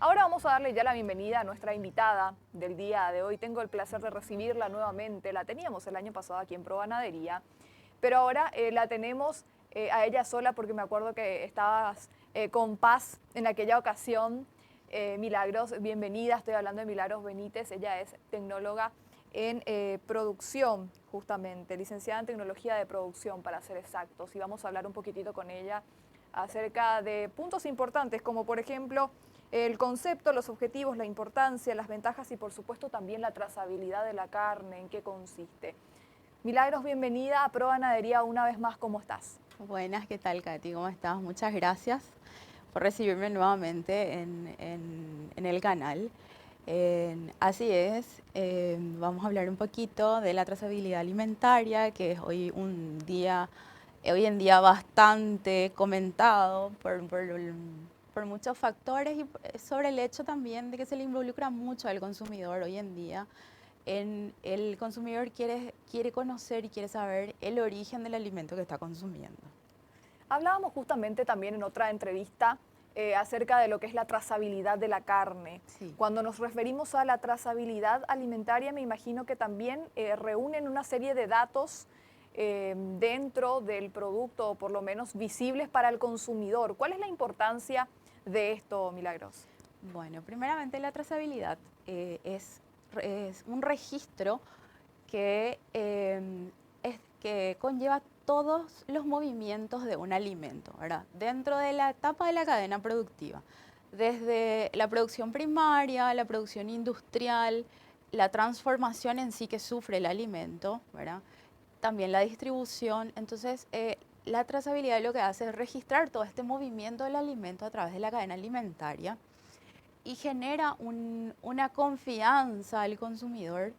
Ahora vamos a darle ya la bienvenida a nuestra invitada del día de hoy. Tengo el placer de recibirla nuevamente. La teníamos el año pasado aquí en Pro Ganadería, pero ahora la tenemos a ella sola porque me acuerdo que estabas con Paz en aquella ocasión. Milagros, bienvenida. Estoy hablando de Milagros Benítez. Ella es tecnóloga en producción, justamente, licenciada en tecnología de producción, para ser exactos. Y vamos a hablar un poquitito con ella acerca de puntos importantes, como por ejemplo el concepto, los objetivos, la importancia, las ventajas y por supuesto también la trazabilidad de la carne, en qué consiste. Milagros, bienvenida a Pro Ganadería una vez más, ¿cómo estás? Buenas, ¿qué tal, Katy? ¿Cómo estás? Muchas gracias por recibirme nuevamente en el canal. Así es, vamos a hablar un poquito de la trazabilidad alimentaria, que es hoy en día bastante comentado por muchos factores y sobre el hecho también de que se le involucra mucho al consumidor hoy en día. El consumidor quiere conocer y quiere saber el origen del alimento que está consumiendo. Hablábamos justamente también en otra entrevista acerca de lo que es la trazabilidad de la carne. Sí. Cuando nos referimos a la trazabilidad alimentaria, me imagino que también reúnen una serie de datos dentro del producto, o por lo menos visibles para el consumidor. ¿Cuál es la importancia de esto, Milagros? Bueno, primeramente la trazabilidad es un registro que conlleva todos los movimientos de un alimento, ¿verdad? Dentro de la etapa de la cadena productiva, desde la producción primaria, la producción industrial, la transformación en sí que sufre el alimento, ¿verdad? También la distribución. Entonces, la trazabilidad lo que hace es registrar todo este movimiento del alimento a través de la cadena alimentaria y genera una confianza al consumidor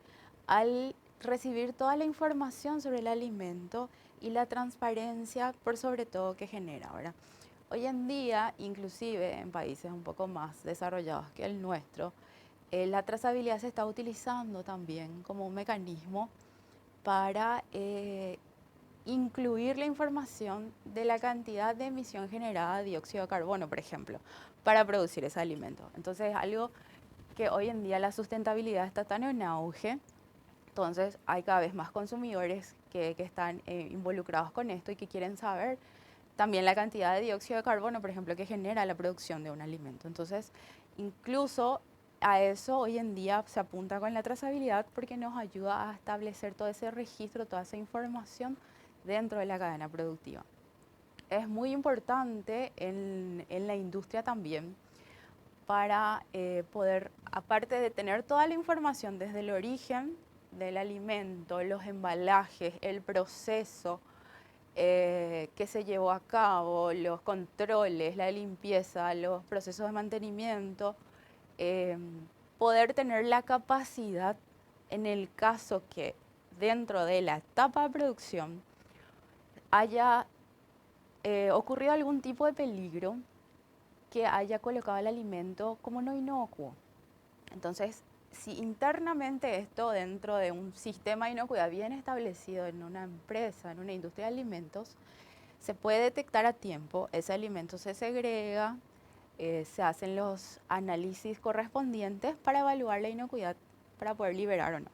al recibir toda la información sobre el alimento y la transparencia por sobre todo que genera, ¿verdad? Hoy en día, inclusive en países un poco más desarrollados que el nuestro, la trazabilidad se está utilizando también como un mecanismo para incluir la información de la cantidad de emisión generada de dióxido de carbono, por ejemplo, para producir ese alimento. Entonces, algo que hoy en día la sustentabilidad está tan en auge, entonces hay cada vez más consumidores que están involucrados con esto y que quieren saber también la cantidad de dióxido de carbono, por ejemplo, que genera la producción de un alimento. Entonces, incluso a eso hoy en día se apunta con la trazabilidad porque nos ayuda a establecer todo ese registro, toda esa información dentro de la cadena productiva. Es muy importante en la industria también para poder, aparte de tener toda la información desde el origen del alimento, los embalajes, el proceso que se llevó a cabo, los controles, la limpieza, los procesos de mantenimiento, eh, poder tener la capacidad en el caso que dentro de la etapa de producción haya ocurrido algún tipo de peligro que haya colocado el alimento como no inocuo. Entonces, si internamente esto dentro de un sistema de inocuidad bien establecido en una empresa, en una industria de alimentos, se puede detectar a tiempo, ese alimento se segrega, se hacen los análisis correspondientes para evaluar la inocuidad para poder liberar o no.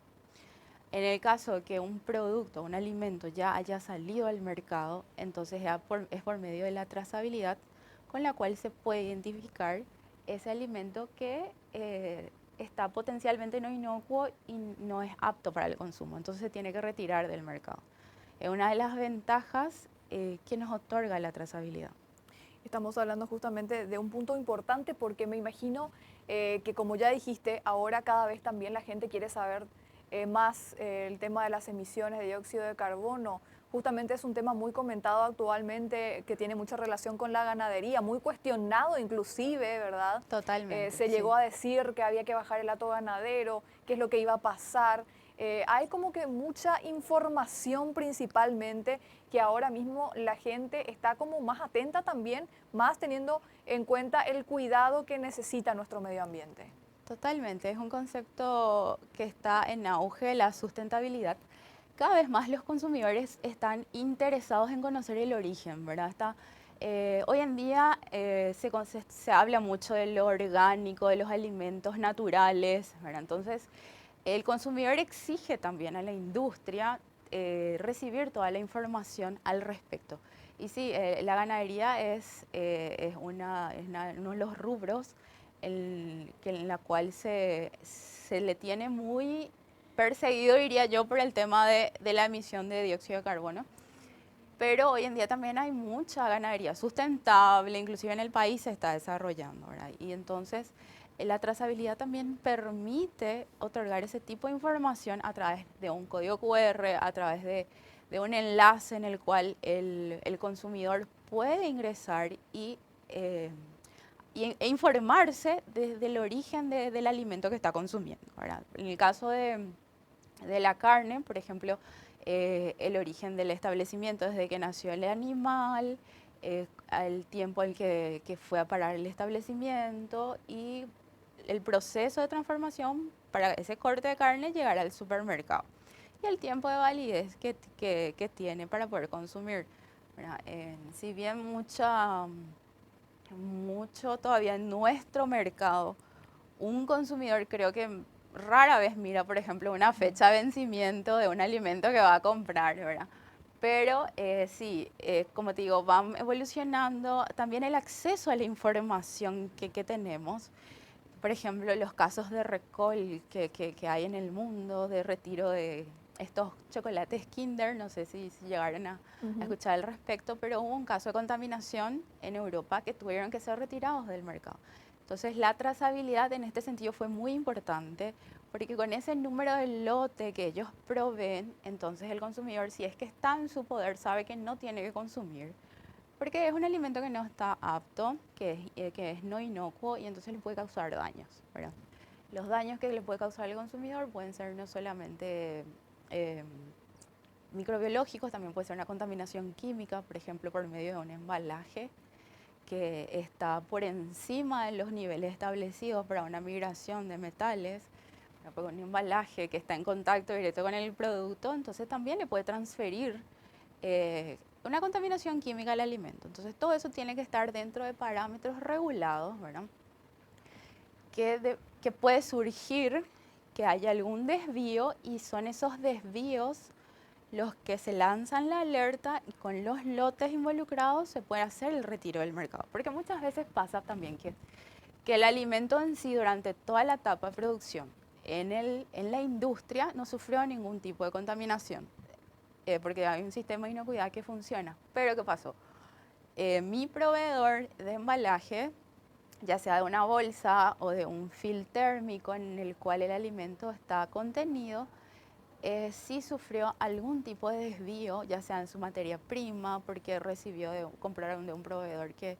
En el caso de que un producto, un alimento ya haya salido al mercado, entonces es por medio de la trazabilidad con la cual se puede identificar ese alimento que está potencialmente no inocuo y no es apto para el consumo. Entonces se tiene que retirar del mercado. Es una de las ventajas que nos otorga la trazabilidad. Estamos hablando justamente de un punto importante porque me imagino que como ya dijiste, ahora cada vez también la gente quiere saber más el tema de las emisiones de dióxido de carbono. Justamente es un tema muy comentado actualmente que tiene mucha relación con la ganadería, muy cuestionado inclusive, ¿verdad? Totalmente, Se sí. llegó a decir que había que bajar el hato ganadero, qué es lo que iba a pasar. Hay como que mucha información principalmente que ahora mismo la gente está como más atenta también, más teniendo en cuenta el cuidado que necesita nuestro medio ambiente. Totalmente, es un concepto que está en auge, la sustentabilidad. Cada vez más los consumidores están interesados en conocer el origen, ¿verdad? Hoy en día se habla mucho de lo orgánico, de los alimentos naturales, ¿verdad? Entonces, el consumidor exige también a la industria recibir toda la información al respecto. Y sí, la ganadería uno de los rubros en la cual se le tiene muy perseguido, diría yo, por el tema de la emisión de dióxido de carbono. Pero hoy en día también hay mucha ganadería sustentable, inclusive en el país se está desarrollando, ¿verdad? Y entonces la trazabilidad también permite otorgar ese tipo de información a través de un código QR, a través de un enlace en el cual el consumidor puede ingresar e informarse desde el origen del alimento que está consumiendo, ¿verdad? En el caso de la carne, por ejemplo, el origen del establecimiento, desde que nació el animal, al tiempo en que fue a parar el establecimiento y el proceso de transformación para ese corte de carne llegar al supermercado y el tiempo de validez que tiene para poder consumir, ¿verdad? Si bien mucho todavía en nuestro mercado, un consumidor creo que rara vez mira, por ejemplo, una fecha de vencimiento de un alimento que va a comprar, ¿verdad? Pero sí, como te digo, van evolucionando también el acceso a la información que tenemos. Por ejemplo, los casos de recall que hay en el mundo, de retiro de estos chocolates Kinder, no sé si llegaron a escuchar al respecto, pero hubo un caso de contaminación en Europa que tuvieron que ser retirados del mercado. Entonces, la trazabilidad en este sentido fue muy importante, porque con ese número de lote que ellos proveen, entonces el consumidor, si es que está en su poder, sabe que no tiene que consumir, porque es un alimento que no está apto, que es no inocuo y entonces le puede causar daños, ¿verdad? Los daños que le puede causar al consumidor pueden ser no solamente eh, microbiológicos, también puede ser una contaminación química, por ejemplo, por medio de un embalaje que está por encima de los niveles establecidos para una migración de metales, por un embalaje que está en contacto directo con el producto, entonces también le puede transferir una contaminación química al alimento. Entonces todo eso tiene que estar dentro de parámetros regulados, ¿verdad? Que puede surgir que haya algún desvío y son esos desvíos los que se lanzan la alerta y con los lotes involucrados se puede hacer el retiro del mercado. Porque muchas veces pasa también que el alimento en sí durante toda la etapa de producción en la industria no sufrió ningún tipo de contaminación, porque hay un sistema de inocuidad que funciona. Pero ¿qué pasó? Mi proveedor de embalaje, ya sea de una bolsa o de un film térmico en el cual el alimento está contenido, sí sufrió algún tipo de desvío, ya sea en su materia prima, porque compraron de un proveedor que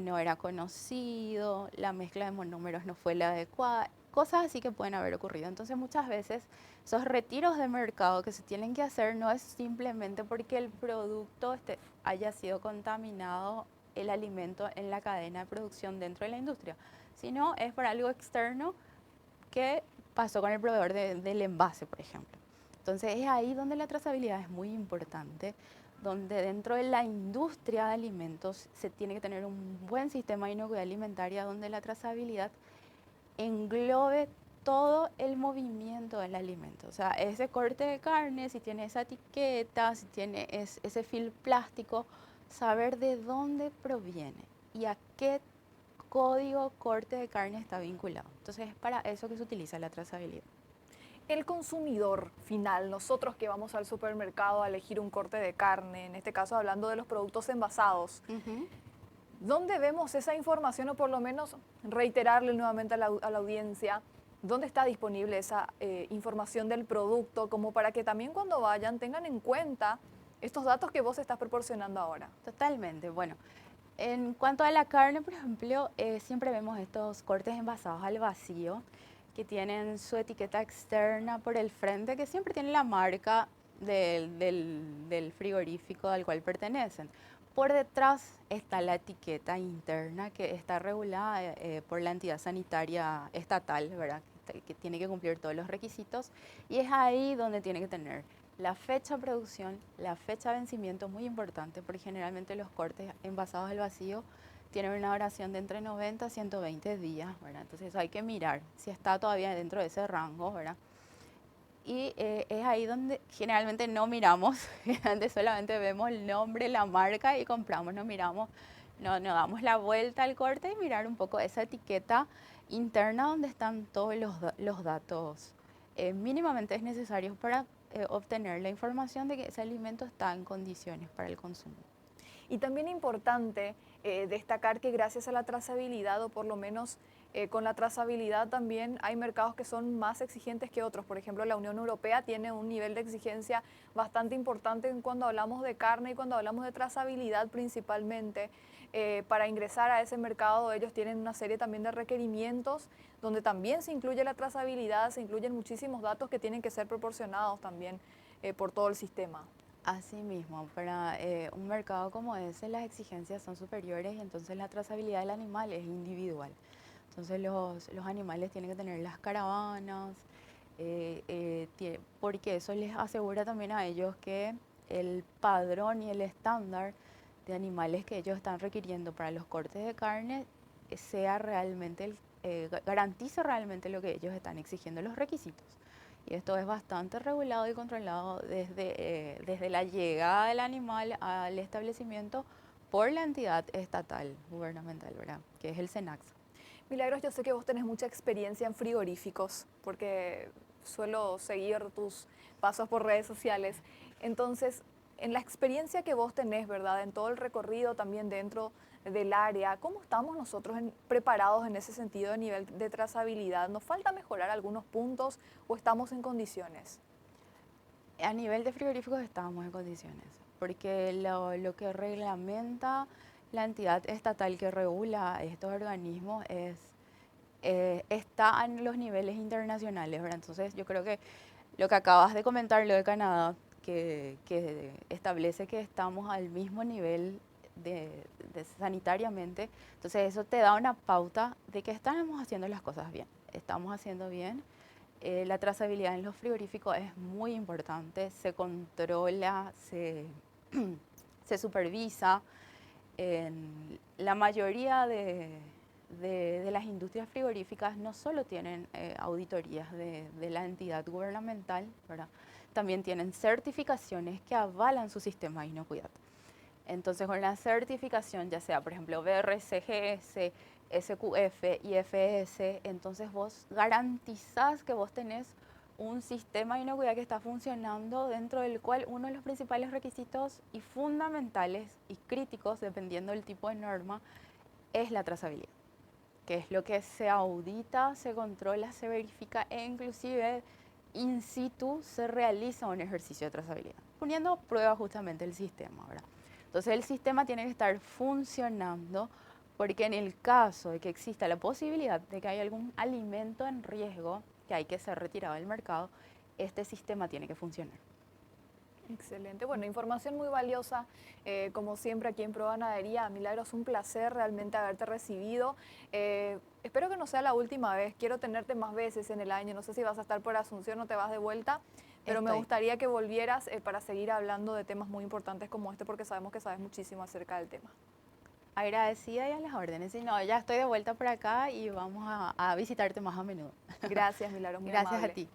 no era conocido, la mezcla de monómeros no fue la adecuada, cosas así que pueden haber ocurrido. Entonces muchas veces esos retiros de mercado que se tienen que hacer no es simplemente porque el producto haya sido contaminado, el alimento en la cadena de producción dentro de la industria, sino es por algo externo que pasó con el proveedor del envase, por ejemplo. Entonces es ahí donde la trazabilidad es muy importante, donde dentro de la industria de alimentos se tiene que tener un buen sistema de inocuidad alimentaria, donde la trazabilidad englobe todo el movimiento del alimento. O sea, ese corte de carne, si tiene esa etiqueta, si tiene ese film plástico, saber de dónde proviene y a qué código corte de carne está vinculado. Entonces es para eso que se utiliza la trazabilidad. El consumidor final, nosotros que vamos al supermercado a elegir un corte de carne, en este caso hablando de los productos envasados, ¿dónde vemos esa información o por lo menos reiterarle nuevamente a la audiencia? ¿Dónde está disponible esa información del producto como para que también cuando vayan tengan en cuenta estos datos que vos estás proporcionando ahora? Totalmente. Bueno, en cuanto a la carne, por ejemplo, siempre vemos estos cortes envasados al vacío que tienen su etiqueta externa por el frente, que siempre tiene la marca del frigorífico al cual pertenecen. Por detrás está la etiqueta interna que está regulada por la entidad sanitaria estatal, ¿verdad? Que tiene que cumplir todos los requisitos y es ahí donde tiene que tener la fecha de producción, la fecha de vencimiento es muy importante porque generalmente los cortes envasados al vacío tienen una duración de entre 90 a 120 días, ¿verdad? Entonces hay que mirar si está todavía dentro de ese rango, ¿verdad? Y es ahí donde generalmente no miramos, generalmente solamente vemos el nombre, la marca y compramos, no miramos, no damos la vuelta al corte y mirar un poco esa etiqueta interna donde están todos los datos mínimamente necesarios para obtener la información de que ese alimento está en condiciones para el consumo. Y también importante destacar que gracias a la trazabilidad, o por lo menos con la trazabilidad también hay mercados que son más exigentes que otros. Por ejemplo, la Unión Europea tiene un nivel de exigencia bastante importante cuando hablamos de carne y cuando hablamos de trazabilidad principalmente. Para ingresar a ese mercado ellos tienen una serie también de requerimientos donde también se incluye la trazabilidad, se incluyen muchísimos datos que tienen que ser proporcionados también por todo el sistema. Asimismo, para un mercado como ese las exigencias son superiores y entonces la trazabilidad del animal es individual. Entonces los animales tienen que tener las caravanas, porque eso les asegura también a ellos que el padrón y el estándar de animales que ellos están requiriendo para los cortes de carne sea realmente, garantice realmente lo que ellos están exigiendo, los requisitos. Y esto es bastante regulado y controlado desde la llegada del animal al establecimiento por la entidad estatal gubernamental, ¿verdad? Que es el SENACSA. Milagros, yo sé que vos tenés mucha experiencia en frigoríficos, porque suelo seguir tus pasos por redes sociales. Entonces, en la experiencia que vos tenés, ¿verdad? En todo el recorrido también dentro del área, ¿cómo estamos nosotros preparados en ese sentido de nivel de trazabilidad? ¿Nos falta mejorar algunos puntos o estamos en condiciones? A nivel de frigoríficos estamos en condiciones, porque lo que reglamenta la entidad estatal que regula estos organismos está en los niveles internacionales, ¿verdad? Entonces yo creo que lo que acabas de comentar, lo de Canadá, que establece que estamos al mismo nivel de sanitariamente, entonces eso te da una pauta de que estamos haciendo las cosas bien, estamos haciendo bien. La trazabilidad en los frigoríficos es muy importante, se controla, se supervisa. La mayoría de las industrias frigoríficas no solo tienen auditorías de la entidad gubernamental, ¿verdad? También tienen certificaciones que avalan su sistema de inocuidad. Entonces, con la certificación, ya sea, por ejemplo, BRCGS, SQF, IFS, entonces vos garantizás que vos tenés un sistema de inocuidad que está funcionando, dentro del cual uno de los principales requisitos y fundamentales y críticos, dependiendo del tipo de norma, es la trazabilidad, que es lo que se audita, se controla, se verifica e inclusive in situ se realiza un ejercicio de trazabilidad, poniendo a prueba justamente el sistema, ¿verdad? Entonces el sistema tiene que estar funcionando porque en el caso de que exista la posibilidad de que haya algún alimento en riesgo que hay que ser retirado del mercado, este sistema tiene que funcionar. Excelente. Bueno, información muy valiosa, como siempre aquí en ProGanadería. Milagros, un placer realmente haberte recibido. Espero que no sea la última vez. Quiero tenerte más veces en el año. No sé si vas a estar por Asunción o te vas de vuelta, pero me gustaría que volvieras para seguir hablando de temas muy importantes como este, porque sabemos que sabes muchísimo acerca del tema. Agradecida y a las órdenes. Si no, ya estoy de vuelta por acá y vamos a visitarte más a menudo. Gracias, Milagros, muy Gracias a amable. ti.